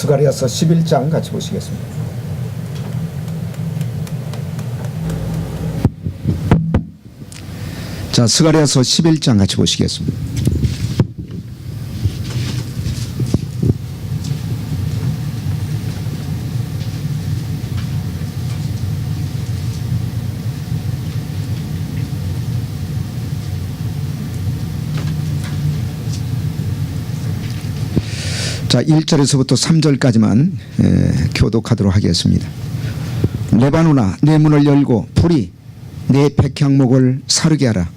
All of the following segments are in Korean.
스가랴서 11장 같이 보시겠습니다. 자, 스가랴서 11장 같이 보시겠습니다. 자, 1절에서부터 3절까지만 교독하도록 하겠습니다. 레바논아, 내 문을 열고 불이 내 백향목을 사르게 하라.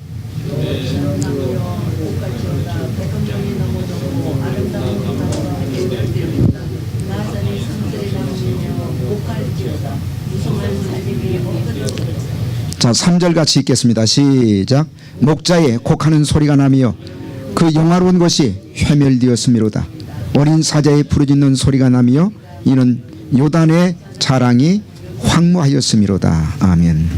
자, 3절 같이 읽겠습니다. 시작. 목자의 곡하는 소리가 나며 그 영화로운 것이 회멸되었음이로다. 어린 사자의 부르짖는 소리가 나며 이는 요단의 자랑이 황무하였음이로다. 아멘.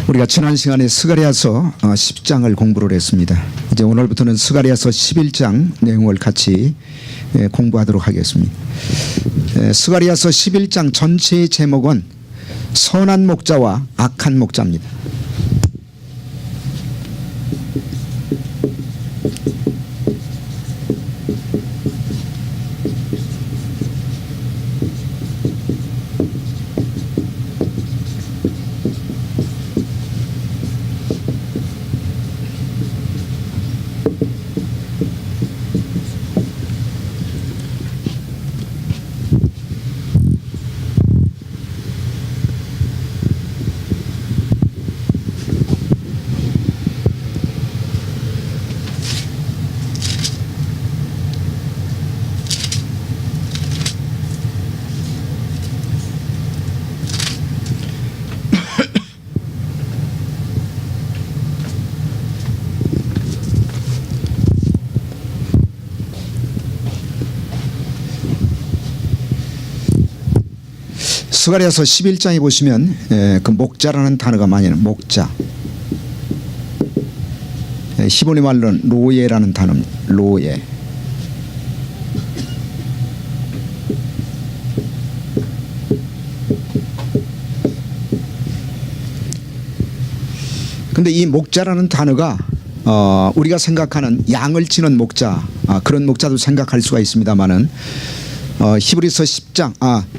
우리가 지난 시간에 스가랴서 10장을 공부를 했습니다. 이제 오늘부터는 스가랴서 11장 내용을 같이 공부하도록 하겠습니다. 스가랴서 11장 전체의 제목은 선한 목자와 악한 목자입니다. 스가랴서 11장에 보시면 그 목자라는 단어가 많이 나와요. 목자. 히브리 말로는 로예라는 단어입니다. 로예. 근데 이 목자라는 단어가 우리가 생각하는 양을 치는 목자, 그런 목자도 생각할 수가 있습니다만은 히브리서 10장,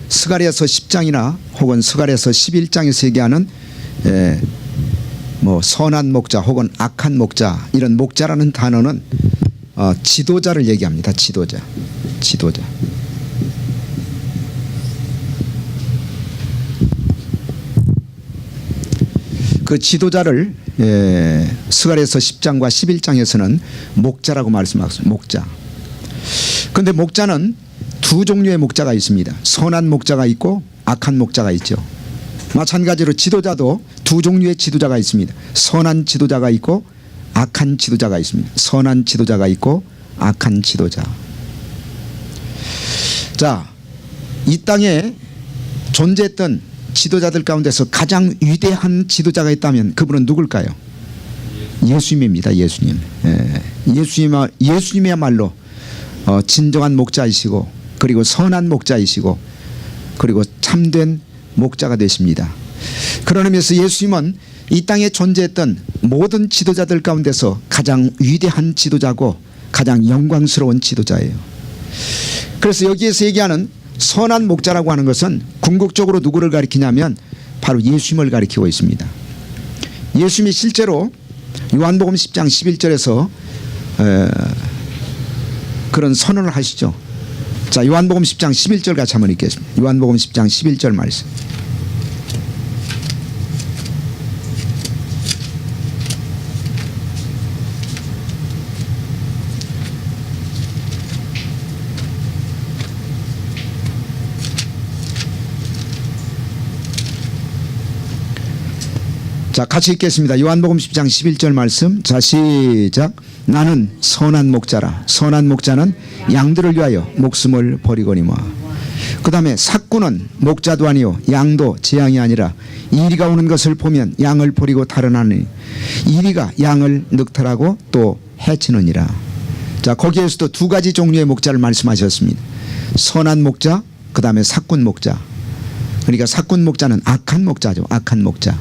스가랴서 10장이나 혹은 스가랴서 11장에서 얘기하는 뭐 선한 목자 혹은 악한 목자, 이런 목자라는 단어는 지도자를 얘기합니다. 지도자. 그 지도자를 스가랴서 10장과 11장에서는 목자라고 말씀하셨습니다. 목자. 그런데 목자는 두 종류의 목자가 있습니다. 선한 목자가 있고 악한 목자가 있죠. 마찬가지로 지도자도 두 종류의 지도자가 있습니다. 선한 지도자가 있고 악한 지도자가 있습니다. 선한 지도자가 있고 악한 지도자. 자, 이 땅에 존재했던 지도자들 가운데서 가장 위대한 지도자가 있다면 그분은 누굴까요? 예수님입니다. 예수님. 예수님이야말로 진정한 목자이시고, 그리고 선한 목자이시고, 그리고 참된 목자가 되십니다. 그런 의미에서 예수님은 이 땅에 존재했던 모든 지도자들 가운데서 가장 위대한 지도자고 가장 영광스러운 지도자예요. 그래서 여기에서 얘기하는 선한 목자라고 하는 것은 궁극적으로 누구를 가리키냐면 바로 예수님을 가리키고 있습니다. 예수님이 실제로 요한복음 10장 11절에서 그런 선언을 하시죠. 자, 요한복음 10장 11절 같이 한번 읽겠습니다. 요한복음 10장 11절 말씀. 자, 같이 읽겠습니다. 요한복음 10장 11절 말씀. 자, 시작. 나는 선한 목자라. 선한 목자는 양들을 위하여 목숨을 버리거니와. 그 다음에 삭구는 목자도 아니요 양도 재앙이 아니라 이리가 오는 것을 보면 양을 버리고 달아나니 이리가 양을 늑탈하고 또 해치느니라. 자, 거기에서도 두 가지 종류의 목자를 말씀하셨습니다. 선한 목자, 그 다음에 사꾼 목자. 그러니까 사꾼 목자는 악한 목자죠. 악한 목자.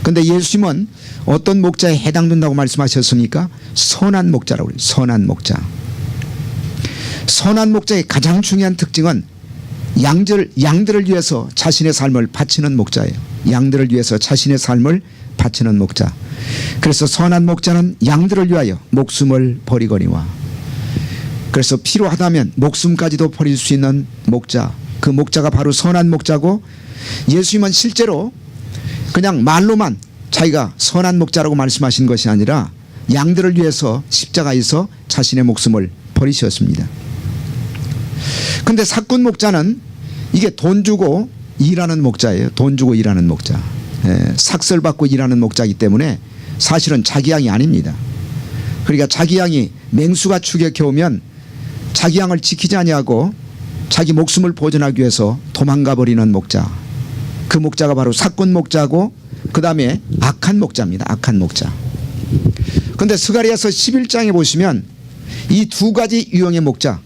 그런데 예수님은 어떤 목자에 해당된다고 말씀하셨습니까? 선한 목자라고 그래요. 선한 목자. 선한 목자의 가장 중요한 특징은 양들을 위해서 자신의 삶을 바치는 목자예요. 양들을 위해서 자신의 삶을 바치는 목자. 그래서 선한 목자는 양들을 위하여 목숨을 버리거니와. 그래서 필요하다면 목숨까지도 버릴 수 있는 목자. 그 목자가 바로 선한 목자고, 예수님은 실제로 그냥 말로만 자기가 선한 목자라고 말씀하신 것이 아니라 양들을 위해서 십자가에서 자신의 목숨을 버리셨습니다. 그런데 사꾼 목자는 이게 돈 주고 일하는 목자예요. 돈 주고 일하는 목자. 삭설 받고 일하는 목자이기 때문에 사실은 자기 양이 아닙니다. 그러니까 자기 양이 맹수가 추격해 오면 자기 양을 지키지 아니하고 자기 목숨을 보존하기 위해서 도망가 버리는 목자. 그 목자가 바로 사꾼 목자고, 그 다음에 악한 목자입니다. 악한 목자. 그런데 스가랴서 11장에 보시면 이 두 가지 유형의 목자,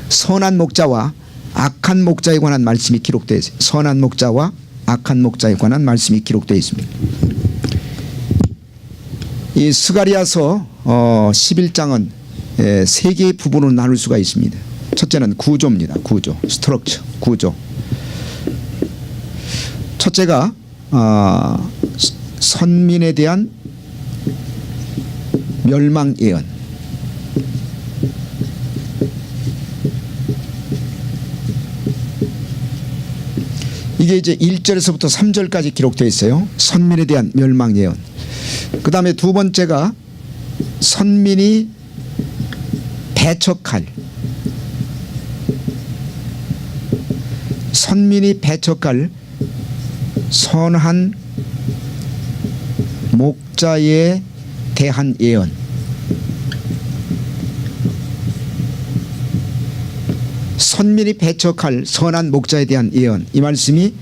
선한 목자와 악한 목자에 관한 말씀이 기록되어 있습니다. 선한 목자와 악한 목자에 관한 말씀이 기록되어 있습니다. 이 스가랴서 11장은 세 개의 부분으로 나눌 수가 있습니다. 첫째는 구조입니다. 구조, 스트럭처, 구조. 첫째가 선민에 대한 멸망 예언. 이게 이제 1절에서부터 3절까지 기록되어 있어요. 선민에 대한 멸망 예언. 그 다음에 두 번째가 선민이 배척할, 선민이 배척할 선한 목자에 대한 예언. 선민이 배척할 선한 목자에 대한 예언. 이 말씀이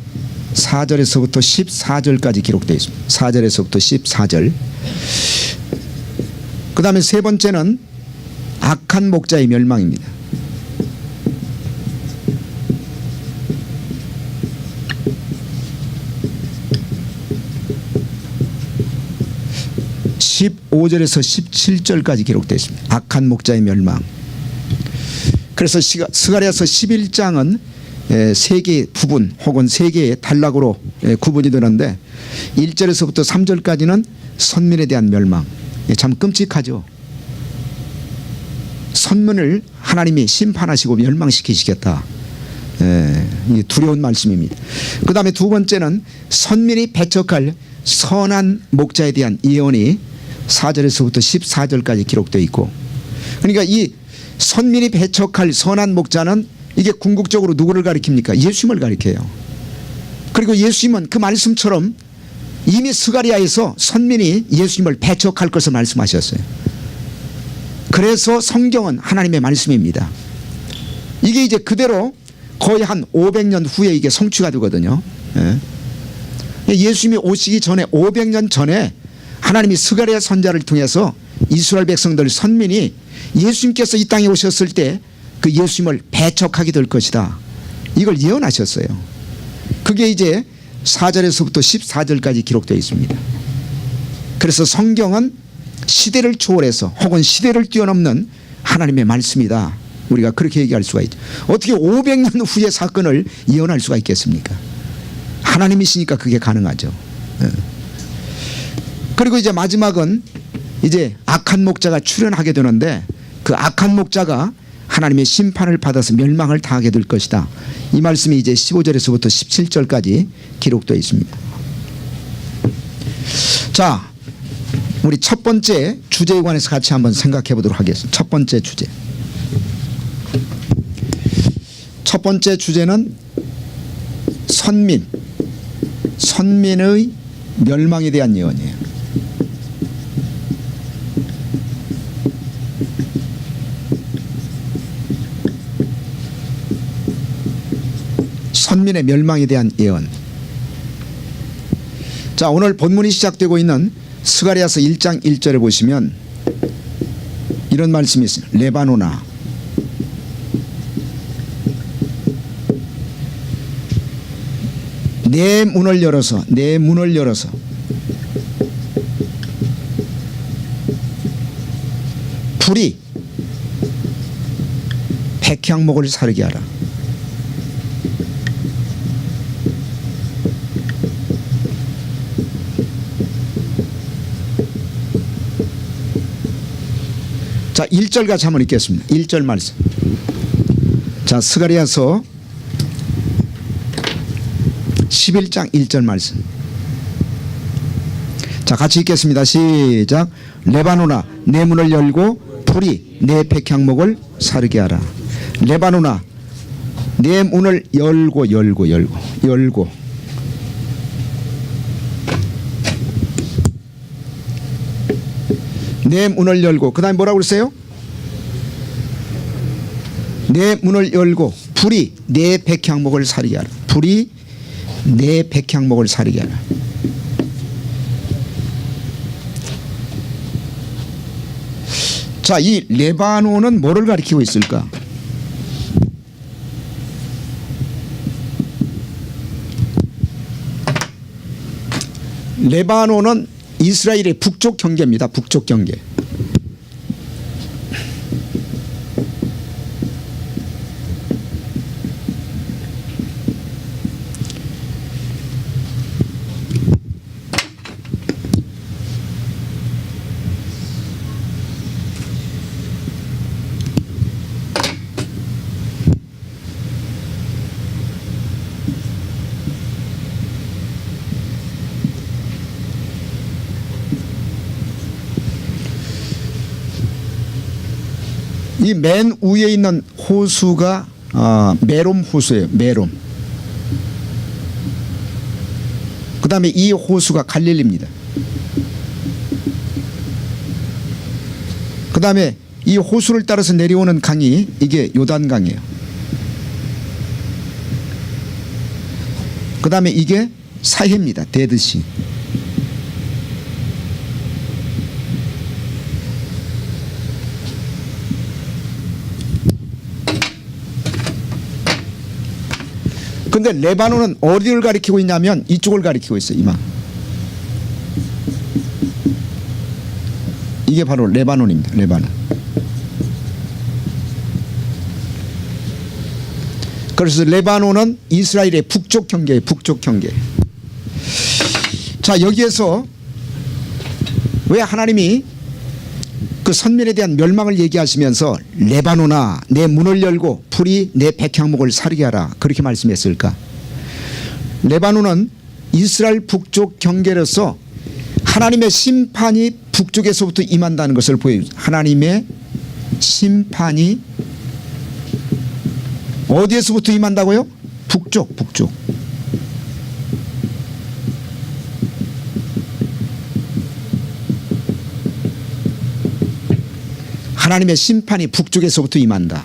4절에서부터 14절까지 기록되어 있습니다. 4절에서부터 14절. 그 다음에 세 번째는 악한 목자의 멸망입니다. (15절에서 17절까지) 기록되어 있습니다. 악한 목자의 멸망. 그래서 스가랴서 11장은 세 개의 부분 혹은 세 개의 단락으로 구분이 되는데 1절에서부터 3절까지는 선민에 대한 멸망. 참 끔찍하죠. 선민을 하나님이 심판하시고 멸망시키시겠다. 두려운 말씀입니다. 그 다음에 두 번째는 선민이 배척할 선한 목자에 대한 예언이 4절에서부터 14절까지 기록되어 있고, 그러니까 이 선민이 배척할 선한 목자는 이게 궁극적으로 누구를 가리킵니까? 예수님을 가리켜요. 그리고 예수님은 그 말씀처럼 이미 스가랴에서 선민이 예수님을 배척할 것을 말씀하셨어요. 그래서 성경은 하나님의 말씀입니다. 이게 이제 그대로 거의 한 500년 후에 이게 성취가 되거든요. 예수님이 오시기 전에 500년 전에 하나님이 스가랴 선자를 통해서 이스라엘 백성들 선민이 예수님께서 이 땅에 오셨을 때 그 예수님을 배척하게 될 것이다. 이걸 예언하셨어요. 그게 이제 4절에서부터 14절까지 기록되어 있습니다. 그래서 성경은 시대를 초월해서 혹은 시대를 뛰어넘는 하나님의 말씀이다. 우리가 그렇게 얘기할 수가 있죠. 어떻게 500년 후의 사건을 예언할 수가 있겠습니까? 하나님이시니까 그게 가능하죠. 그리고 이제 마지막은 이제 악한 목자가 출현하게 되는데, 그 악한 목자가 하나님의 심판을 받아서 멸망을 당하게 될 것이다. 이 말씀이 이제 15절에서부터 17절까지 기록되어 있습니다. 자, 우리 첫 번째 주제에 관해서 같이 한번 생각해 보도록 하겠습니다. 첫 번째 주제. 첫 번째 주제는 선민의 멸망에 대한 예언이에요. 선민의 멸망에 대한 예언. 자, 오늘 본문이 시작되고 있는 스가랴서 1장 1절에 보시면 이런 말씀이 있어요. 레바논아, 내 문을 열어서, 내 문을 열어서 불이 백향목을 사르게 하라. 자, 1절 같이 한번 읽겠습니다. 1절 말씀. 자, 스가랴서 11장 1절 말씀. 자, 같이 읽겠습니다. 시작. 레바논아, 내 문을 열고 불이 내 백향목을 사르게 하라. 레바논아, 내 문을 열고 내 문을 열고, 그 다음에 뭐라고 그랬어요? 내 문을 열고 불이 내 백향목을 사르게 하라. 불이 내 백향목을 사르게 하라. 자, 이 레바논은 뭐를 가리키고 있을까? 레바논은 이스라엘의 북쪽 경계입니다. 북쪽 경계. 이 맨 위에 있는 호수가 메롬 호수예요. 메롬. 그 다음에 이 호수가 갈릴리입니다. 그 다음에 이 호수를 따라서 내려오는 강이 이게 요단강이에요. 그 다음에 이게 사해입니다. 데드시. 근데 레바논은 어디를 가리키고 있냐면 이쪽을 가리키고 있어요. 이만. 이게 바로 레바논입니다. 레바논. 그래서 레바논은 이스라엘의 북쪽 경계예요. 북쪽 경계. 자, 여기에서 왜 하나님이 그 선민에 대한 멸망을 얘기하시면서 레바논아, 내 문을 열고 불이 내 백향목을 사르게 하라, 그렇게 말씀했을까? 레바논은 이스라엘 북쪽 경계로서 하나님의 심판이 북쪽에서부터 임한다는 것을 보여줍니다. 하나님의 심판이 어디에서부터 임한다고요? 북쪽, 북쪽. 하나님의 심판이 북쪽에서부터 임한다.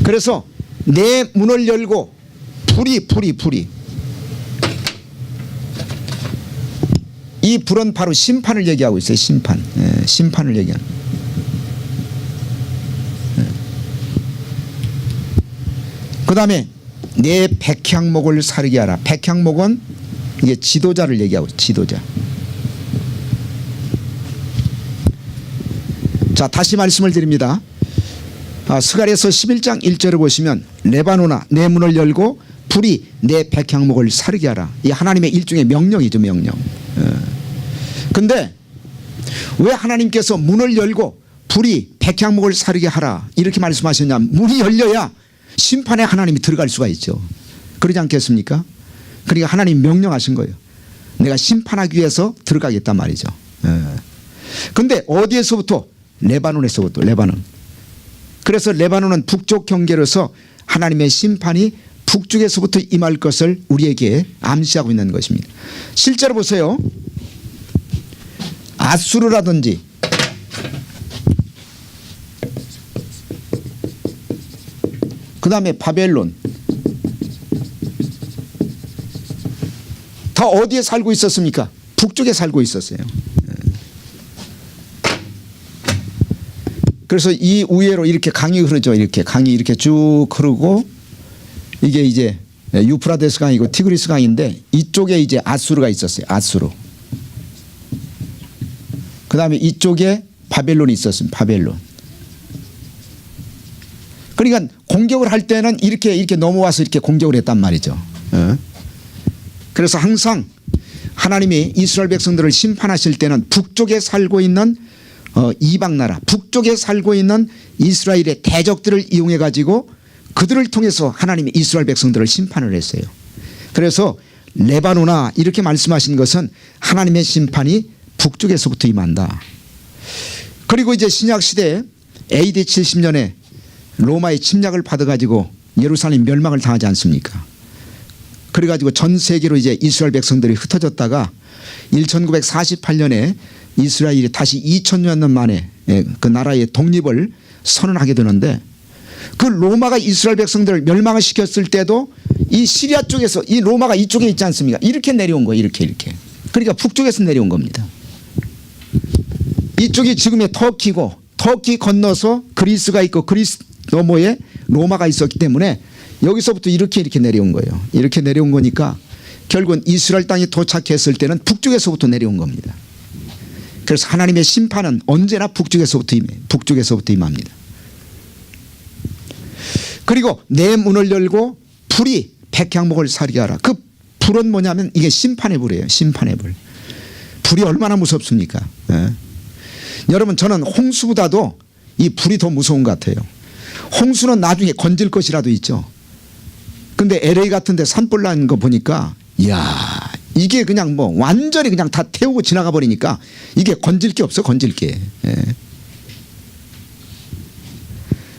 그래서 내 문을 열고 불이 이 불은 바로 심판을 얘기하고 있어요. 심판. 심판을 얘기하는. 그 다음에 내 백향목을 사르게 하라. 백향목은 이게 지도자를 얘기하고 있어요. 지도자. 자, 다시 말씀을 드립니다. 스가랴서 11장 1절을 보시면 레바논아, 내 문을 열고 불이 내 백향목을 사르게 하라. 이 하나님의 일종의 명령이죠. 명령. 근데 왜 하나님께서 문을 열고 불이 백향목을 사르게 하라 이렇게 말씀하셨냐? 문이 열려야 심판에 하나님이 들어갈 수가 있죠. 그러지 않겠습니까? 그러니까 하나님이 명령하신 거예요. 내가 심판하기 위해서 들어가겠단 말이죠. 근데 어디에서부터? 레바논에서부터. 레바논. 그래서 레바논은 북쪽 경계로서 하나님의 심판이 북쪽에서부터 임할 것을 우리에게 암시하고 있는 것입니다. 실제로 보세요. 아수르라든지 그 다음에 바벨론, 다 어디에 살고 있었습니까? 북쪽에 살고 있었어요. 그래서 이 우회로 이렇게 강이 흐르죠. 이렇게 강이 이렇게 쭉 흐르고 이게 이제 유프라데스 강이고 티그리스 강인데 이쪽에 이제 아수르가 있었어요. 아수르. 그 다음에 이쪽에 바벨론이 있었습니다. 바벨론. 그러니까 공격을 할 때는 이렇게 넘어와서 이렇게 공격을 했단 말이죠. 그래서 항상 하나님이 이스라엘 백성들을 심판하실 때는 북쪽에 살고 있는 이방 나라, 북쪽에 살고 있는 이스라엘의 대적들을 이용해 가지고 그들을 통해서 하나님이 이스라엘 백성들을 심판을 했어요. 그래서 레바노나 이렇게 말씀하신 것은 하나님의 심판이 북쪽에서부터 임한다. 그리고 이제 신약 시대에 AD 70년에 로마의 침략을 받아 가지고 예루살렘 멸망을 당하지 않습니까? 그래 가지고 전 세계로 이제 이스라엘 백성들이 흩어졌다가 1948년에 이스라엘이 다시 2000년 만에 그 나라의 독립을 선언하게 되는데 그 로마가 이스라엘 백성들을 멸망을 시켰을 때도 이 시리아 쪽에서 이 로마가 이쪽에 있지 않습니까? 이렇게 내려온 거예요. 이렇게. 그러니까 북쪽에서 내려온 겁니다. 이쪽이 지금의 터키고 터키 건너서 그리스가 있고 그리스 너머에 로마가 있었기 때문에 여기서부터 이렇게 내려온 거예요. 이렇게 내려온 거니까 결국은 이스라엘 땅에 도착했을 때는 북쪽에서부터 내려온 겁니다. 그래서 하나님의 심판은 언제나 북쪽에서부터 임합니다. 그리고 내 문을 열고 불이 백향목을 살게 하라. 그 불은 뭐냐면 이게 심판의 불이에요. 심판의 불. 불이 얼마나 무섭습니까? 여러분 저는 홍수보다도 이 불이 더 무서운 것 같아요. 홍수는 나중에 건질 것이라도 있죠. 근데 LA 같은 데 산불 난 거 보니까 이야 이게 그냥 뭐 완전히 그냥 다 태우고 지나가 버리니까 이게 건질 게 없어. 건질 게.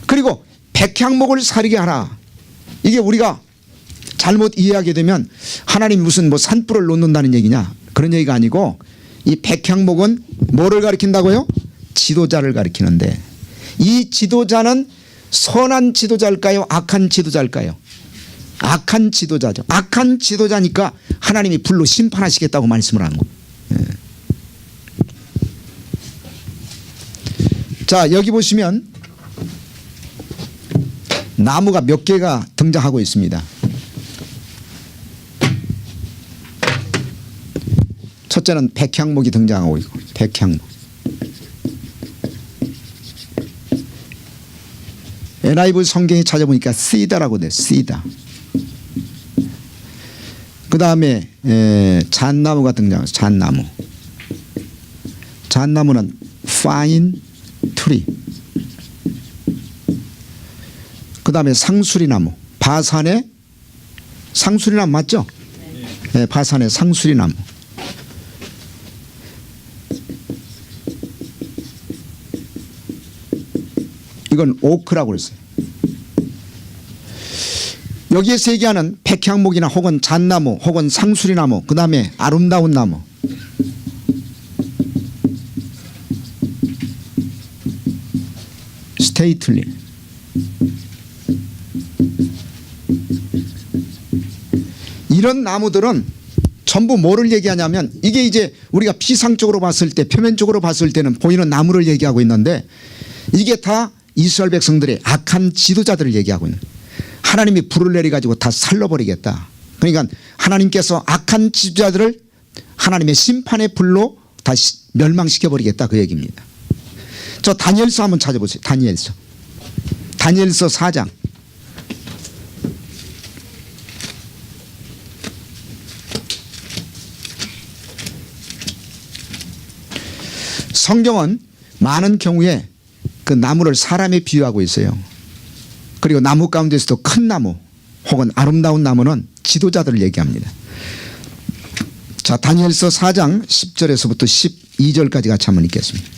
그리고 백향목을 사리게 하라. 이게 우리가 잘못 이해하게 되면 하나님이 무슨 뭐 산불을 놓는다는 얘기냐 그런 얘기가 아니고 이 백향목은 뭐를 가리킨다고요? 지도자를 가리키는데 이 지도자는 선한 지도자일까요? 악한 지도자일까요? 악한 지도자죠. 악한 지도자니까 하나님이 불로 심판하시겠다고 말씀을 하는 거예요. 자 여기 보시면 나무가 몇 개가 등장하고 있습니다. 첫째는 백향목이 등장하고 있고 백향목. NIV 성경에 찾아보니까 시다라고 돼. 시다. 그 다음에 잣나무가 등장해서 잣나무. 잣나무는 fine tree. 그 다음에 상수리나무. 바산의 상수리나무 맞죠? 네, 바산의 상수리나무. 이건 오크라고 그랬어요. 여기에서 얘기하는 백향목이나 혹은 잣나무 혹은 상수리나무 그 다음에 아름다운 나무 스테이틀리 이런 나무들은 전부 뭐를 얘기하냐면 이게 이제 우리가 피상적으로 봤을 때 표면적으로 봤을 때는 보이는 나무를 얘기하고 있는데 이게 다 이스라엘 백성들의 악한 지도자들을 얘기하고 있는 하나님이 불을 내려가지고 다 살려버리겠다. 그러니까 하나님께서 악한 지도자들을 하나님의 심판의 불로 다 멸망시켜버리겠다 그 얘기입니다. 저 다니엘서 한번 찾아보세요. 다니엘서 4장. 성경은 많은 경우에 그 나무를 사람에 비유하고 있어요. 그리고 나무 가운데서도 큰 나무 혹은 아름다운 나무는 지도자들을 얘기합니다. 자 다니엘서 4장 10절에서부터 12절까지 같이 한번 읽겠습니다.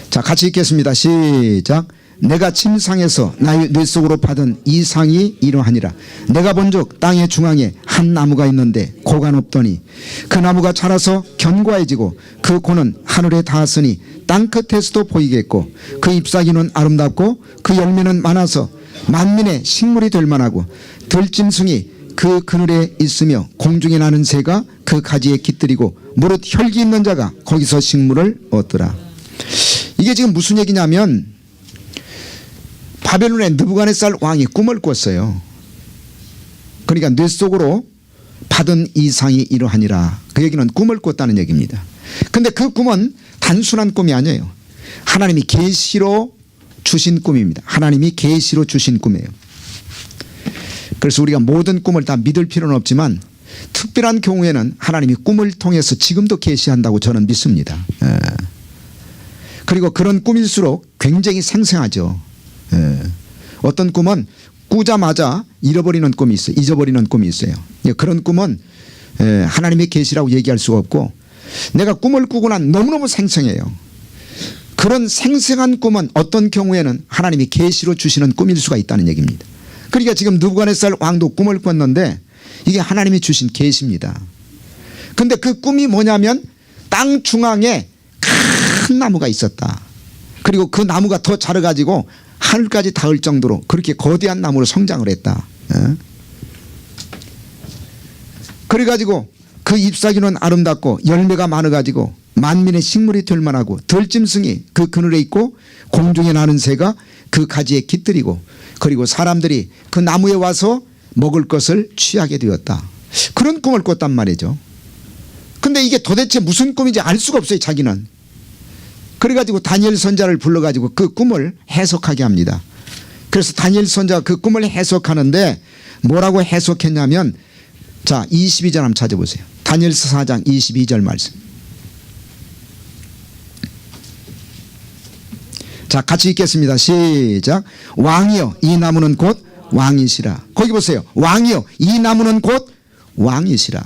자 같이 읽겠습니다. 시작. 내가 침상에서 나의 뇌 속으로 받은 이 상이 이러하니라. 내가 본즉 땅의 중앙에 한 나무가 있는데 고가 높더니 그 나무가 자라서 견고해지고 그 고는 하늘에 닿았으니 땅 끝에서도 보이겠고 그 잎사귀는 아름답고 그 열매는 많아서 만민의 식물이 될 만하고 들짐승이 그 그늘에 있으며 공중에 나는 새가 그 가지에 깃들이고 무릇 혈기 있는 자가 거기서 식물을 얻더라. 이게 지금 무슨 얘기냐면 바벨론의 느부갓네살 왕이 꿈을 꿨어요. 그러니까 뇌 속으로 받은 이상이 이러하니라. 그 얘기는 꿈을 꿨다는 얘기입니다. 근데 그 꿈은 단순한 꿈이 아니에요. 하나님이 계시로 주신 꿈입니다. 하나님이 계시로 주신 꿈이에요. 그래서 우리가 모든 꿈을 다 믿을 필요는 없지만 특별한 경우에는 하나님이 꿈을 통해서 지금도 계시한다고 저는 믿습니다. 그리고 그런 꿈일수록 굉장히 생생하죠. 어떤 꿈은 꾸자마자 잃어버리는 꿈이 있어요. 잊어버리는 꿈이 있어요. 그런 꿈은 하나님의 계시라고 얘기할 수가 없고 내가 꿈을 꾸고 난 너무너무 생생해요. 그런 생생한 꿈은 어떤 경우에는 하나님이 계시로 주시는 꿈일 수가 있다는 얘기입니다. 그러니까 지금 느부갓네살 왕도 꿈을 꿨는데 이게 하나님이 주신 계시입니다. 근데 그 꿈이 뭐냐면 땅 중앙에 큰 나무가 있었다. 그리고 그 나무가 더 자라가지고 하늘까지 닿을 정도로 그렇게 거대한 나무로 성장을 했다. 그래가지고 그 잎사귀는 아름답고 열매가 많아가지고 만민의 식물이 될 만하고 들짐승이 그 그늘에 있고 공중에 나는 새가 그 가지에 깃들이고 그리고 사람들이 그 나무에 와서 먹을 것을 취하게 되었다. 그런 꿈을 꿨단 말이죠. 근데 이게 도대체 무슨 꿈인지 알 수가 없어요. 자기는. 그래가지고 다니엘 선자를 불러가지고 그 꿈을 해석하게 합니다. 그래서 다니엘 선자가 그 꿈을 해석하는데 뭐라고 해석했냐면 자 22절 한번 찾아보세요. 다니엘서 4장 22절 말씀. 자 같이 읽겠습니다. 시작. 왕이여 이 나무는 곧 왕이시라. 거기 보세요. 왕이여 이 나무는 곧 왕이시라.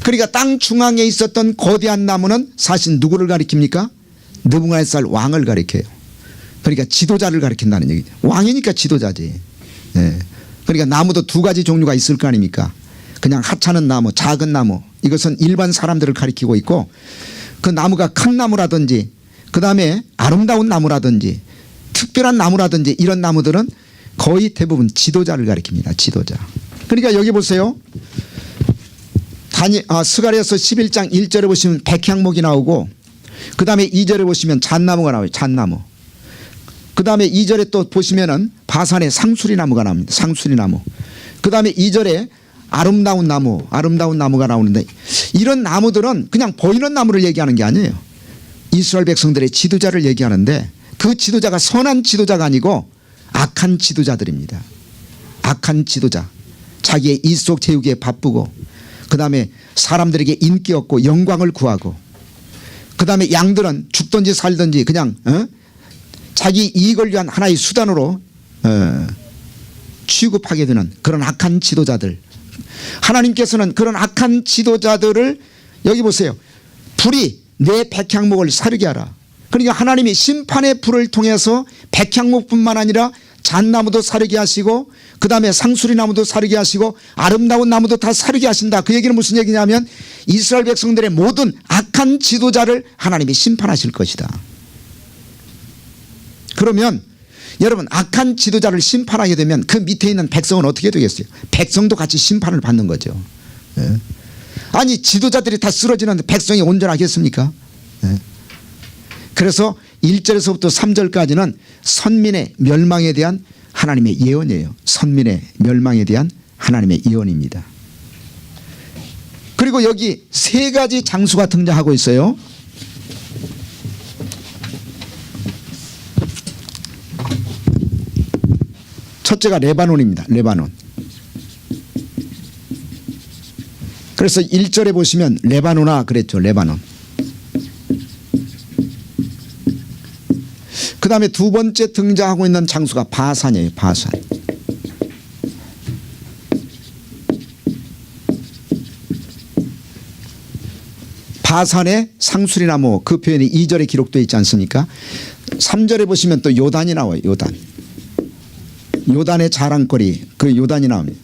그러니까 땅 중앙에 있었던 거대한 나무는 사실 누구를 가리킵니까? 느부갓네살 왕을 가리켜요. 그러니까 지도자를 가리킨다는 얘기죠. 왕이니까 지도자지. 그러니까 나무도 두 가지 종류가 있을 거 아닙니까? 그냥 하찮은 나무, 작은 나무, 이것은 일반 사람들을 가리키고 있고 그 나무가 큰 나무라든지 그 다음에 아름다운 나무라든지 특별한 나무라든지 이런 나무들은 거의 대부분 지도자를 가리킵니다. 지도자. 그러니까 여기 보세요. 스가랴서 11장 1절에 보시면 백향목이 나오고 그 다음에 2절에 보시면 잣나무가 나와요. 잣나무. 그 다음에 2절에 또 보시면은 바산에 상수리나무가 나옵니다. 상수리나무. 그 다음에 2절에 아름다운 나무가 나오는데 이런 나무들은 그냥 보이는 나무를 얘기하는 게 아니에요. 이스라엘 백성들의 지도자를 얘기하는데 그 지도자가 선한 지도자가 아니고 악한 지도자들입니다. 악한 지도자. 자기의 일속 채우기에 바쁘고 그 다음에 사람들에게 인기 얻고 영광을 구하고 그 다음에 양들은 죽든지 살든지 그냥 자기 이익을 위한 하나의 수단으로 취급하게 되는 그런 악한 지도자들. 하나님께서는 그런 악한 지도자들을 여기 보세요. 불이 내 백향목을 사르게 하라. 그러니까 하나님이 심판의 불을 통해서 백향목뿐만 아니라 잣나무도 사르게 하시고 그 다음에 상수리나무도 사르게 하시고 아름다운 나무도 다 사르게 하신다. 그 얘기는 무슨 얘기냐면 이스라엘 백성들의 모든 악한 지도자를 하나님이 심판하실 것이다. 그러면 여러분 악한 지도자를 심판하게 되면 그 밑에 있는 백성은 어떻게 되겠어요? 백성도 같이 심판을 받는 거죠. 아니 지도자들이 다 쓰러지는데 백성이 온전하겠습니까? 그래서 1절에서부터 3절까지는 선민의 멸망에 대한 하나님의 예언이에요. 선민의 멸망에 대한 하나님의 예언입니다. 그리고 여기 세 가지 장수가 등장하고 있어요. 첫째가 레바논입니다. 레바논. 그래서 1절에 보시면 레바논아 그랬죠. 레바논. 그 다음에 두 번째 등장하고 있는 장수가 바산이에요. 바산. 바산의 상수리나무 그 표현이 2절에 기록되어 있지 않습니까? 3절에 보시면 또 요단이 나와요. 요단. 요단의 자랑거리 그 요단이 나옵니다.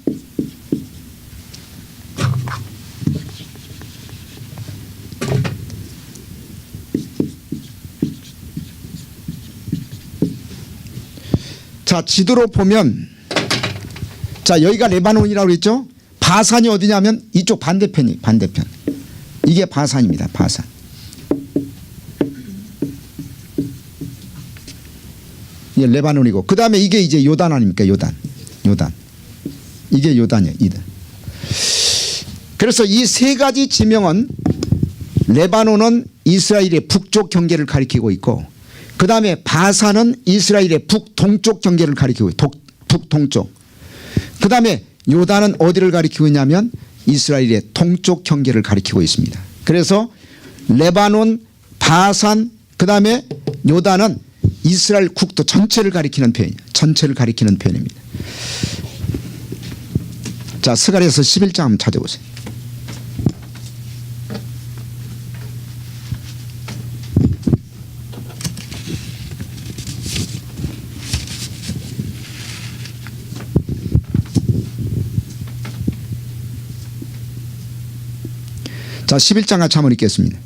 자, 지도로 보면, 자, 여기가 레바논이라고 그랬죠. 바산이 어디냐면 이쪽 반대편. 이게 바산입니다. 바산. 이게 레바논이고, 그 다음에 이게 이제 요단 아닙니까? 요단. 이게 요단이에요. 그래서 이 세 가지 지명은 레바논은 이스라엘의 북쪽 경계를 가리키고 있고, 그 다음에 바산은 이스라엘의 북동쪽 경계를 가리키고 있고, 북동쪽. 그 다음에 요단은 어디를 가리키고 있냐면 이스라엘의 동쪽 경계를 가리키고 있습니다. 그래서 레바논, 바산, 그 다음에 요단은 이스라엘 국토 전체를 가리키는 표현이에요. 전체를 가리키는 표현입니다. 자, 스가랴서 11장 한번 찾아보세요. 자, 11장 같이 한번 읽겠습니다.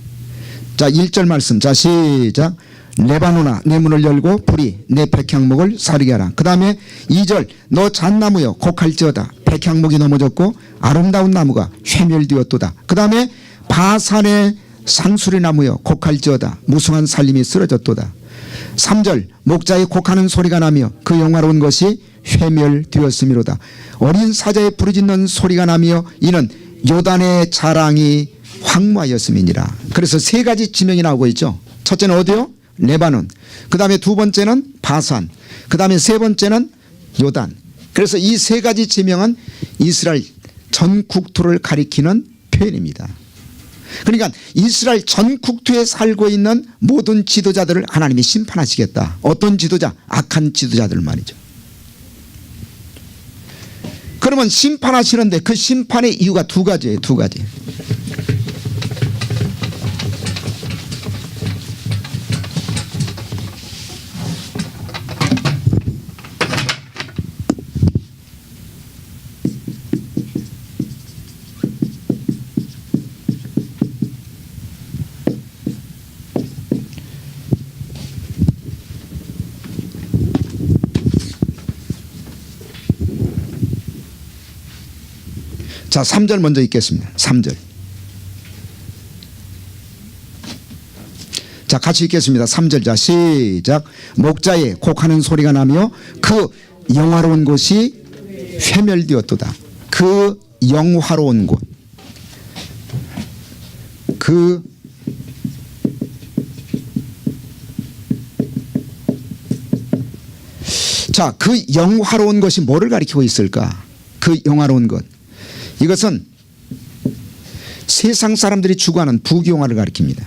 자, 1절 말씀. 자, 시작. 레바논아, 내 문을 열고 불이 내 백향목을 사르게 하라. 그 다음에 2절. 너 잣나무여 곡할지어다. 백향목이 넘어졌고 아름다운 나무가 회멸되었도다. 그 다음에 바산의 상수리 나무여 곡할지어다. 무성한 살림이 쓰러졌도다. 3절. 목자의 곡하는 소리가 나며 그 영화로운 것이 회멸되었음이로다. 어린 사자의 부르짖는 소리가 나며 이는 요단의 자랑이 황무하였음이니라. 그래서 세 가지 지명이 나오고 있죠. 첫째는 어디요? 레바논. 그 다음에 두 번째는 바산. 그 다음에 세 번째는 요단. 그래서 이 세 가지 지명은 이스라엘 전 국토를 가리키는 표현입니다. 그러니까 이스라엘 전 국토에 살고 있는 모든 지도자들을 하나님이 심판하시겠다. 어떤 지도자? 악한 지도자들 말이죠. 그러면 심판하시는데 그 심판의 이유가 두 가지예요. 두 가지. 자, 3절 먼저 읽겠습니다. 3절. 자, 같이 읽겠습니다. 3절. 자, 시작. 목자의 곡하는 소리가 나며 그 영화로운 곳이 회멸되었도다. 그 영화로운 곳. 자, 그 영화로운 것이 뭐를 가리키고 있을까? 그 영화로운 것. 이것은 세상 사람들이 추구하는 부귀영화를 가리킵니다.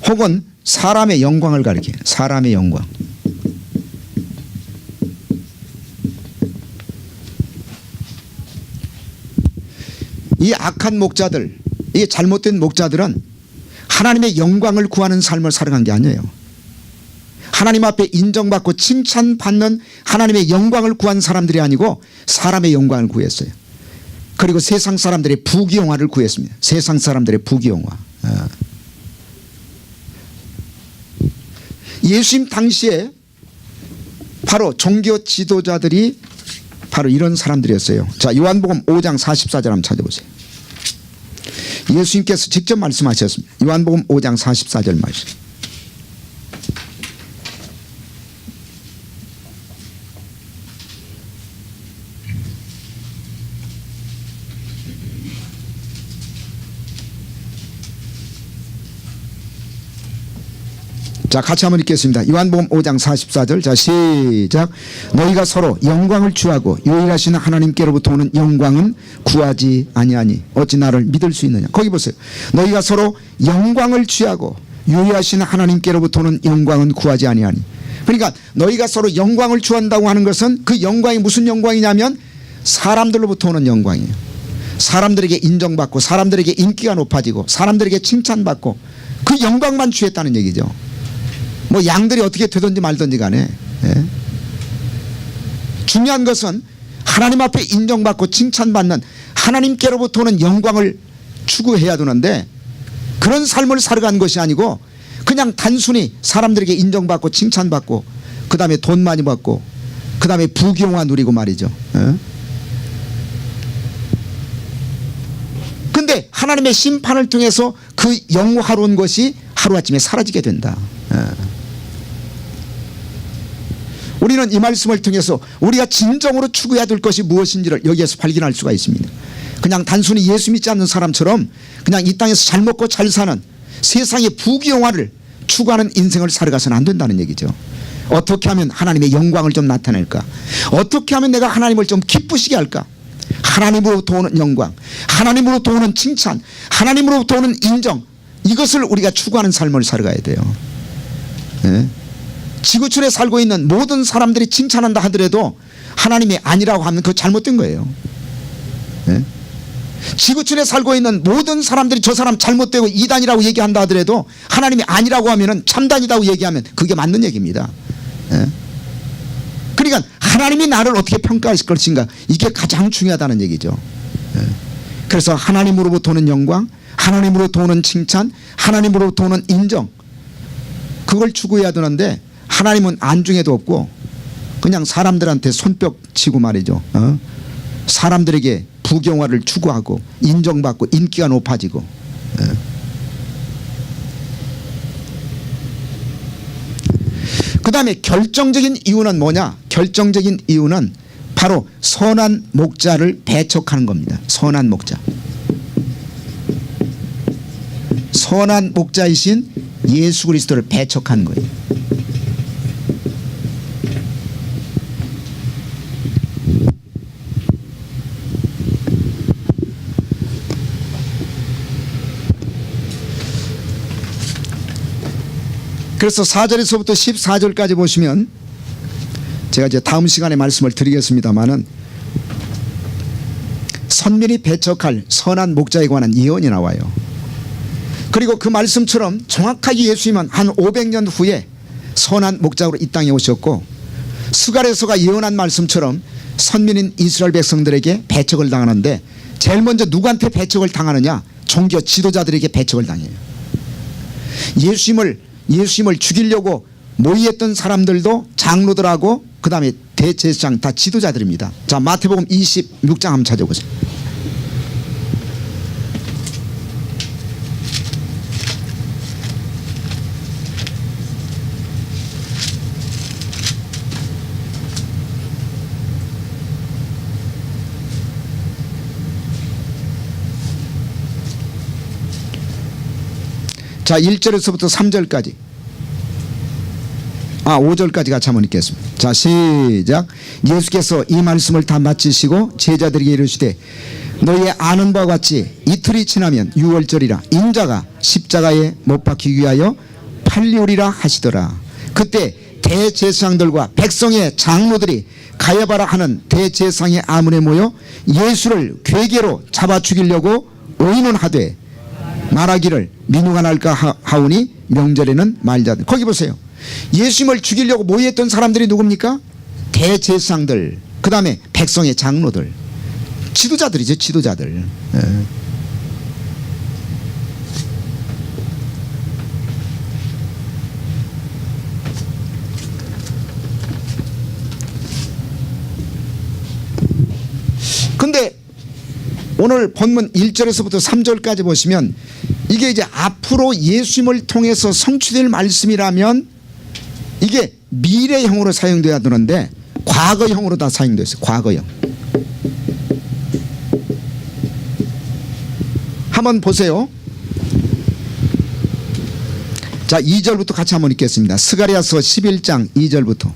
혹은 사람의 영광을 가리켜요. 사람의 영광. 이 악한 목자들, 이 잘못된 목자들은 하나님의 영광을 구하는 삶을 살아간 게 아니에요. 하나님 앞에 인정받고 칭찬받는 하나님의 영광을 구한 사람들이 아니고 사람의 영광을 구했어요. 그리고 세상 사람들의 부귀영화를 구했습니다. 세상 사람들의 부귀영화. 예수님 당시에 바로 종교 지도자들이 바로 이런 사람들이었어요. 자, 요한복음 5장 44절 한번 찾아보세요. 예수님께서 직접 말씀하셨습니다. 요한복음 5장 44절 말씀. 자, 같이 한번 읽겠습니다. 요한복음 5장 44절. 자, 시작. 너희가 서로 영광을 취하고 유일하신 하나님께로부터 오는 영광은 구하지 아니하니 어찌 나를 믿을 수 있느냐. 거기 보세요. 너희가 서로 영광을 취하고 유일하신 하나님께로부터 오는 영광은 구하지 아니하니. 그러니까 너희가 서로 영광을 취한다고 하는 것은 그 영광이 무슨 영광이냐면 사람들로부터 오는 영광이에요. 사람들에게 인정받고 사람들에게 인기가 높아지고 사람들에게 칭찬받고 그 영광만 취했다는 얘기죠. 뭐 양들이 어떻게 되든지 말든지 간에 중요한 것은 하나님 앞에 인정받고 칭찬받는 하나님께로부터 오는 영광을 추구해야 되는데 그런 삶을 살아간 것이 아니고 그냥 단순히 사람들에게 인정받고 칭찬받고 그 다음에 돈 많이 받고 그 다음에 부귀영화 누리고 말이죠. 근데 하나님의 심판을 통해서 그 영화로운 것이 하루아침에 사라지게 된다. 우리는 이 말씀을 통해서 우리가 진정으로 추구해야 될 것이 무엇인지를 여기에서 발견할 수가 있습니다. 그냥 단순히 예수 믿지 않는 사람처럼 그냥 이 땅에서 잘 먹고 잘 사는 세상의 부귀영화를 추구하는 인생을 살아가서는 안 된다는 얘기죠. 어떻게 하면 하나님의 영광을 좀 나타낼까? 어떻게 하면 내가 하나님을 좀 기쁘시게 할까? 하나님으로부터 오는 영광, 하나님으로부터 오는 칭찬, 하나님으로부터 오는 인정, 이것을 우리가 추구하는 삶을 살아가야 돼요. 네? 지구촌에 살고 있는 모든 사람들이 칭찬한다 하더라도 하나님이 아니라고 하면 그거 잘못된 거예요. 네? 지구촌에 살고 있는 모든 사람들이 저 사람 잘못되고 이단이라고 얘기한다 하더라도 하나님이 아니라고 하면 참단이라고 얘기하면 그게 맞는 얘기입니다. 네? 그러니까 하나님이 나를 어떻게 평가하실 것인가, 이게 가장 중요하다는 얘기죠. 네? 그래서 하나님으로부터 오는 영광, 하나님으로부터 오는 칭찬, 하나님으로부터 오는 인정, 그걸 추구해야 되는데 하나님은 안중에도 없고 그냥 사람들한테 손뼉 치고 말이죠. 사람들에게 부경화를 추구하고 인정받고 인기가 높아지고. 그 다음에 결정적인 이유는 뭐냐? 결정적인 이유는 바로 선한 목자를 배척하는 겁니다. 선한 목자. 선한 목자이신 예수 그리스도를 배척하는 거예요. 그래서 4절에서부터 14절까지 보시면 제가 이제 다음 시간에 말씀을 드리겠습니다마는 선민이 배척할 선한 목자에 관한 예언이 나와요. 그리고 그 말씀처럼 정확하게 예수님은 한 500년 후에 선한 목자로 이 땅에 오셨고 스가랴서가 예언한 말씀처럼 선민인 이스라엘 백성들에게 배척을 당하는데 제일 먼저 누구한테 배척을 당하느냐? 종교 지도자들에게 배척을 당해요. 예수님을 죽이려고 모의했던 사람들도 장로들하고 그 다음에 대제사장 다 지도자들입니다. 자, 마태복음 26장 한번 찾아보세요. 자, 1절에서부터 3절까지 5절까지 같이 한번 읽겠습니다. 자, 시작. 예수께서 이 말씀을 다 마치시고 제자들에게 이르시되 너희의 아는 바와 같이 이틀이 지나면 유월절이라 인자가 십자가에 못 박히기 위하여 팔리오리라 하시더라. 그때 대제사장들과 백성의 장로들이 가야바라 하는 대제사장의 아문에 모여 예수를 괴계로 잡아 죽이려고 의논하되 말하기를 민후가 날까 하오니 명절에는 말자. 거기 보세요. 예수님을 죽이려고 모의했던 사람들이 누굽니까? 대제사장들, 그 다음에 백성의 장로들, 지도자들이죠. 지도자들. 근데 오늘 본문 1절에서부터 3절까지 보시면 이게 이제 앞으로 예수님을 통해서 성취될 말씀이라면 이게 미래형으로 사용돼야 되는데 과거형으로 다 사용됐어요. 과거형. 한번 보세요. 자, 2절부터 같이 한번 읽겠습니다. 스가랴서 11장 2절부터.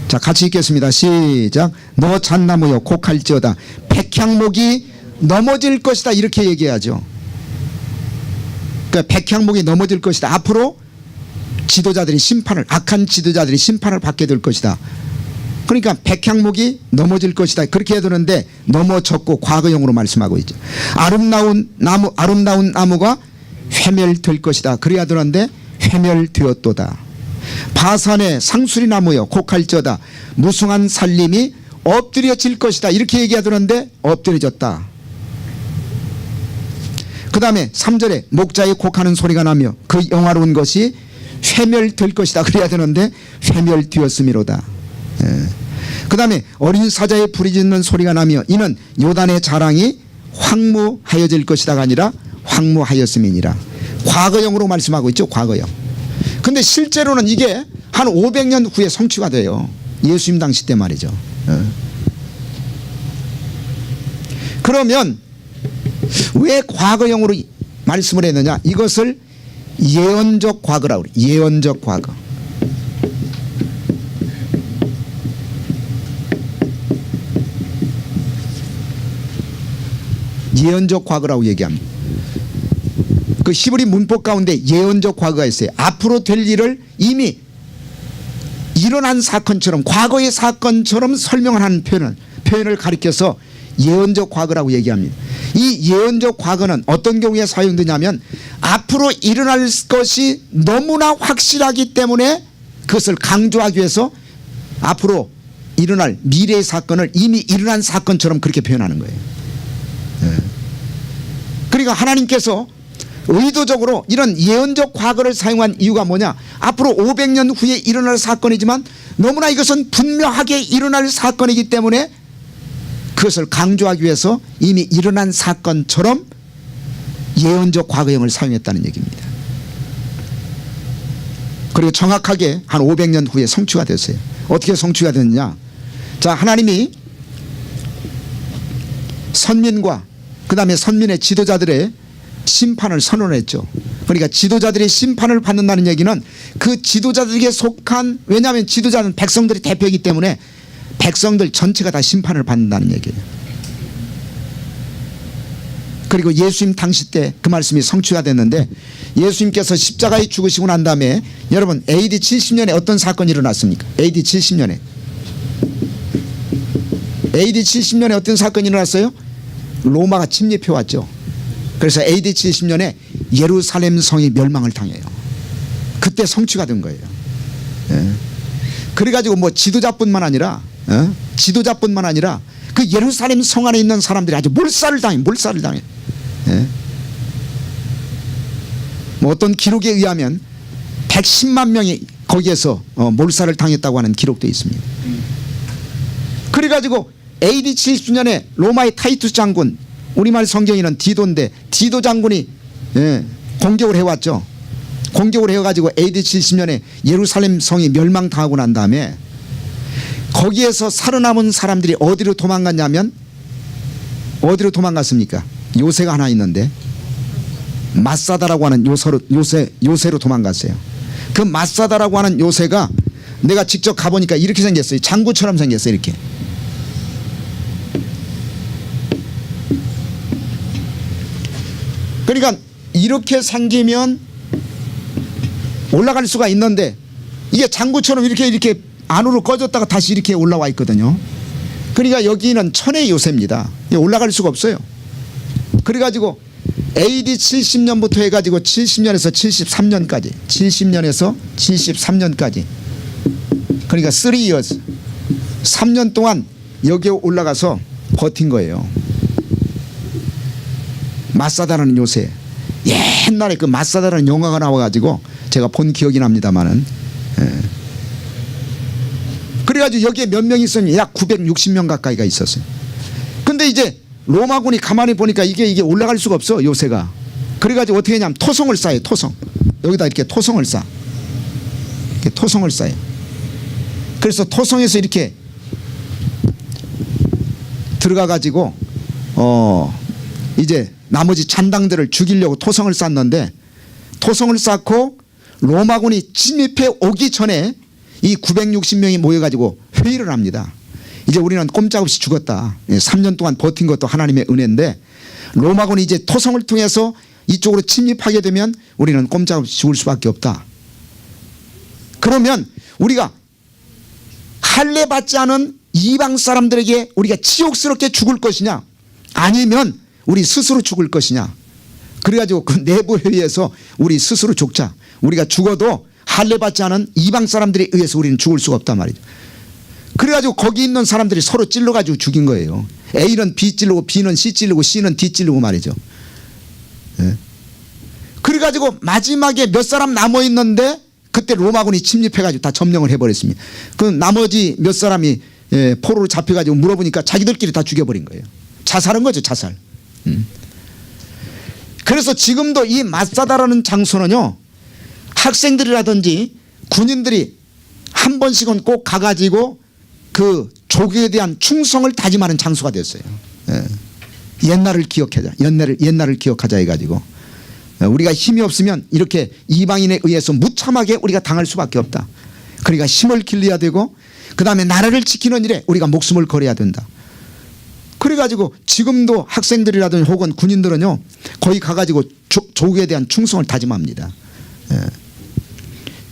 자, 같이 읽겠습니다. 시작. 너 잣나무여 곡할지어다 백향목이 넘어질 것이다, 이렇게 얘기하죠. 그러니까 백향목이 넘어질 것이다. 앞으로 지도자들이 심판을, 악한 지도자들이 심판을 받게 될 것이다. 그러니까 백향목이 넘어질 것이다, 그렇게 해야 되는데 넘어졌고 과거형으로 말씀하고 있죠. 아름다운 나무가 회멸될 것이다, 그래야 되는데 회멸되었도다. 바산의 상수리 나무여 곡할지어다 무성한 살림이 엎드려질 것이다 이렇게 얘기하더는데 엎드려졌다. 그 다음에 3절에 목자의 곡하는 소리가 나며 그 영화로운 것이 회멸될 것이다 그래야 되는데 회멸되었음이로다. 그 다음에 어린 사자의 부르짖는 소리가 나며 이는 요단의 자랑이 황무하여질 것이다가 아니라 황무하였음이니라. 과거형으로 말씀하고 있죠. 과거형. 근데 실제로는 이게 한 500년 후에 성취가 돼요. 예수님 당시 때 말이죠. 그러면 왜 과거형으로 말씀을 했느냐? 이것을 예언적 과거라고 그래요. 예언적 과거. 예언적 과거라고 얘기합니다. 그 히브리 문법 가운데 예언적 과거가 있어요. 앞으로 될 일을 이미 일어난 사건처럼 과거의 사건처럼 설명을 하는 표현을 가리켜서 예언적 과거라고 얘기합니다. 이 예언적 과거는 어떤 경우에 사용되냐면 앞으로 일어날 것이 너무나 확실하기 때문에 그것을 강조하기 위해서 앞으로 일어날 미래의 사건을 이미 일어난 사건처럼 그렇게 표현하는 거예요. 그러니까 하나님께서 의도적으로 이런 예언적 과거를 사용한 이유가 뭐냐? 앞으로 500년 후에 일어날 사건이지만 너무나 이것은 분명하게 일어날 사건이기 때문에 그것을 강조하기 위해서 이미 일어난 사건처럼 예언적 과거형을 사용했다는 얘기입니다. 그리고 정확하게 한 500년 후에 성취가 됐어요. 어떻게 성취가 됐느냐? 자, 하나님이 선민과 그 다음에 선민의 지도자들의 심판을 선언했죠. 그러니까 지도자들이 심판을 받는다는 얘기는 그 지도자들에게 속한, 왜냐하면 지도자는 백성들의 대표이기 때문에 백성들 전체가 다 심판을 받는다는 얘기예요. 그리고 예수님 당시 때 그 말씀이 성취가 됐는데 예수님께서 십자가에 죽으시고 난 다음에 여러분 AD 70년에 어떤 사건이 일어났습니까? AD 70년에 어떤 사건이 일어났어요? 로마가 침입해 왔죠. 그래서 AD 70년에 예루살렘 성이 멸망을 당해요. 그때 성취가 된 거예요. 그래가지고 뭐 지도자뿐만 아니라 그 예루살렘 성 안에 있는 사람들이 아주 몰살을 당해. 뭐 어떤 기록에 의하면 110만 명이 거기에서 몰살을 당했다고 하는 기록도 있습니다. 그래가지고 AD 70년에 로마의 타이투스 장군, 우리말 성경에는 디도인데 디도 장군이 공격을 해왔죠. 공격을 해가지고 AD 70년에 예루살렘 성이 멸망당하고 난 다음에 거기에서 살아남은 사람들이 어디로 도망갔냐면 어디로 도망갔습니까? 요새가 하나 있는데 마사다라고 하는 요새로 도망갔어요. 그 마사다라고 하는 요새가 내가 직접 가보니까 이렇게 생겼어요. 장구처럼 생겼어요. 이렇게. 그러니까 이렇게 생기면 올라갈 수가 있는데 이게 장구처럼 이렇게 안으로 꺼졌다가 다시 이렇게 올라와 있거든요. 그러니까 여기는 천의 요새입니다. 올라갈 수가 없어요. 그래가지고 AD 70년부터 해가지고 70년에서 73년까지 그러니까 3 years 3년 동안 여기에 올라가서 버틴 거예요. 마사다라는 요새, 옛날에 그 마사다라는 영화가 나와가지고 제가 본 기억이 납니다만은, 그래가지고 여기에 몇 명이 있었냐? 약 960명 가까이가 있었어요. 근데 이제 로마군이 가만히 보니까 이게 올라갈 수가 없어, 요새가. 그래가지고 어떻게 했냐면 토성을 쌓아요. 토성. 여기다 이렇게 토성을 쌓아. 이렇게 토성을 쌓아요. 그래서 토성에서 이렇게 들어가가지고 이제 나머지 잔당들을 죽이려고 토성을 쌓는데, 토성을 쌓고 로마군이 침입해 오기 전에 이 960명이 모여가지고 회의를 합니다. 이제 우리는 꼼짝없이 죽었다. 3년 동안 버틴 것도 하나님의 은혜인데 로마군이 이제 토성을 통해서 이쪽으로 침입하게 되면 우리는 꼼짝없이 죽을 수밖에 없다. 그러면 우리가 할례 받지 않은 이방 사람들에게 우리가 치욕스럽게 죽을 것이냐, 아니면 우리 스스로 죽을 것이냐. 그래가지고 그 내부 회의에서 우리 스스로 죽자. 우리가 죽어도 할례 받지 않은 이방 사람들에 의해서 우리는 죽을 수가 없단 말이죠. 그래가지고 거기 있는 사람들이 서로 찔러가지고 죽인 거예요. A는 B 찔르고 B는 C 찔르고 C는 D 찔르고 말이죠. 예. 그래가지고 마지막에 몇 사람 남아있는데 그때 로마군이 침입해가지고 다 점령을 해버렸습니다. 그 나머지 몇 사람이 포로로 잡혀가지고 물어보니까 자기들끼리 다 죽여버린 거예요. 자살한 거죠, 자살. 그래서 지금도 이 마사다라는 장소는요, 학생들이라든지 군인들이 한 번씩은 꼭 가가지고 그 조국에 대한 충성을 다짐하는 장소가 됐어요. 옛날을 기억하자, 옛날을 기억하자 해가지고 우리가 힘이 없으면 이렇게 이방인에 의해서 무참하게 우리가 당할 수밖에 없다. 그러니까 힘을 길러야 되고 그 다음에 나라를 지키는 일에 우리가 목숨을 걸어야 된다. 그래가지고 지금도 학생들이라든지 혹은 군인들은요, 거기 가가지고 조국에 대한 충성을 다짐합니다.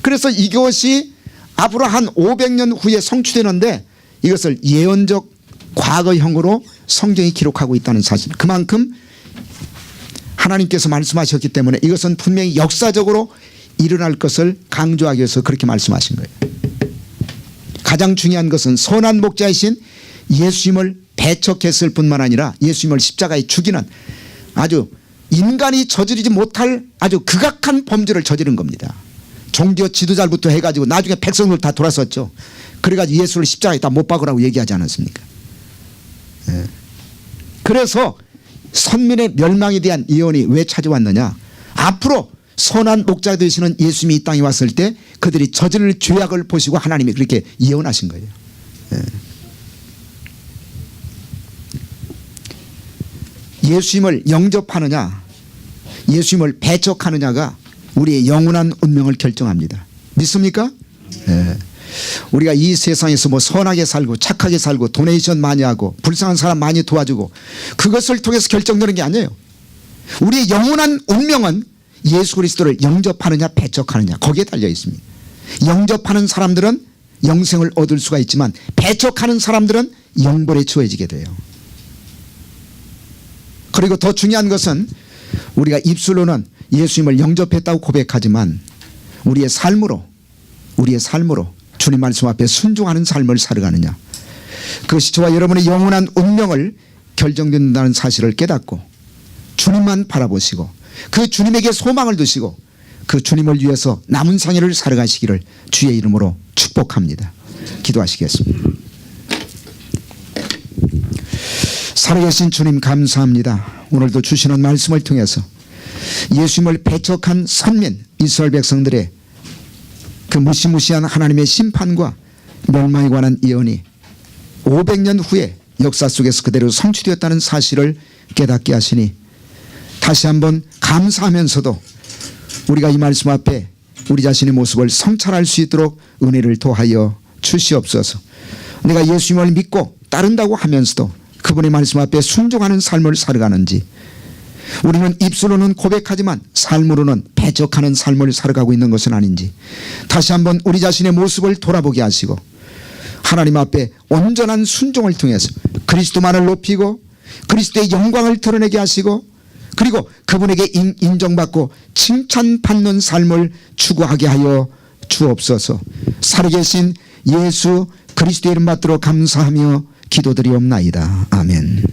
그래서 이것이 앞으로 한 500년 후에 성취되는데 이것을 예언적 과거형으로 성경이 기록하고 있다는 사실. 그만큼 하나님께서 말씀하셨기 때문에 이것은 분명히 역사적으로 일어날 것을 강조하기 위해서 그렇게 말씀하신 거예요. 가장 중요한 것은 선한 목자이신 예수님을 배척했을 뿐만 아니라 예수님을 십자가에 죽이는 아주 인간이 저지르지 못할 아주 극악한 범죄를 저지른 겁니다. 종교 지도자부터 해가지고 나중에 백성들 다 돌아섰죠. 그래가지고 예수를 십자가에 다 못 박으라고 얘기하지 않았습니까? 그래서 선민의 멸망에 대한 예언이 왜 찾아왔느냐. 앞으로 선한 목자 되시는 예수님이 이 땅에 왔을 때 그들이 저지를 죄악을 보시고 하나님이 그렇게 예언하신 거예요. 예수님을 영접하느냐 예수님을 배척하느냐가 우리의 영원한 운명을 결정합니다. 믿습니까? 우리가 이 세상에서 뭐 선하게 살고 착하게 살고 도네이션 많이 하고 불쌍한 사람 많이 도와주고 그것을 통해서 결정되는 게 아니에요. 우리의 영원한 운명은 예수 그리스도를 영접하느냐 배척하느냐 거기에 달려 있습니다. 영접하는 사람들은 영생을 얻을 수가 있지만 배척하는 사람들은 영벌에 처해지게 돼요. 그리고 더 중요한 것은 우리가 입술로는 예수님을 영접했다고 고백하지만 우리의 삶으로 주님 말씀 앞에 순종하는 삶을 살아가느냐, 그것이 저와 여러분의 영원한 운명을 결정된다는 사실을 깨닫고 주님만 바라보시고 그 주님에게 소망을 두시고 그 주님을 위해서 남은 생애를 살아가시기를 주의 이름으로 축복합니다. 기도하시겠습니다. 살아계신 주님 감사합니다. 오늘도 주시는 말씀을 통해서 예수님을 배척한 선민 이스라엘 백성들의 그 무시무시한 하나님의 심판과 멸망에 관한 예언이 500년 후에 역사 속에서 그대로 성취되었다는 사실을 깨닫게 하시니 다시 한번 감사하면서도 우리가 이 말씀 앞에 우리 자신의 모습을 성찰할 수 있도록 은혜를 도하여 주시옵소서. 내가 예수님을 믿고 따른다고 하면서도 그분의 말씀 앞에 순종하는 삶을 살아가는지, 우리는 입술로는 고백하지만 삶으로는 배척하는 삶을 살아가고 있는 것은 아닌지 다시 한번 우리 자신의 모습을 돌아보게 하시고 하나님 앞에 온전한 순종을 통해서 그리스도만을 높이고 그리스도의 영광을 드러내게 하시고 그리고 그분에게 인정받고 칭찬받는 삶을 추구하게 하여 주옵소서. 살아계신 예수 그리스도의 이름 받들어 감사하며 기도드리옵나이다. 아멘.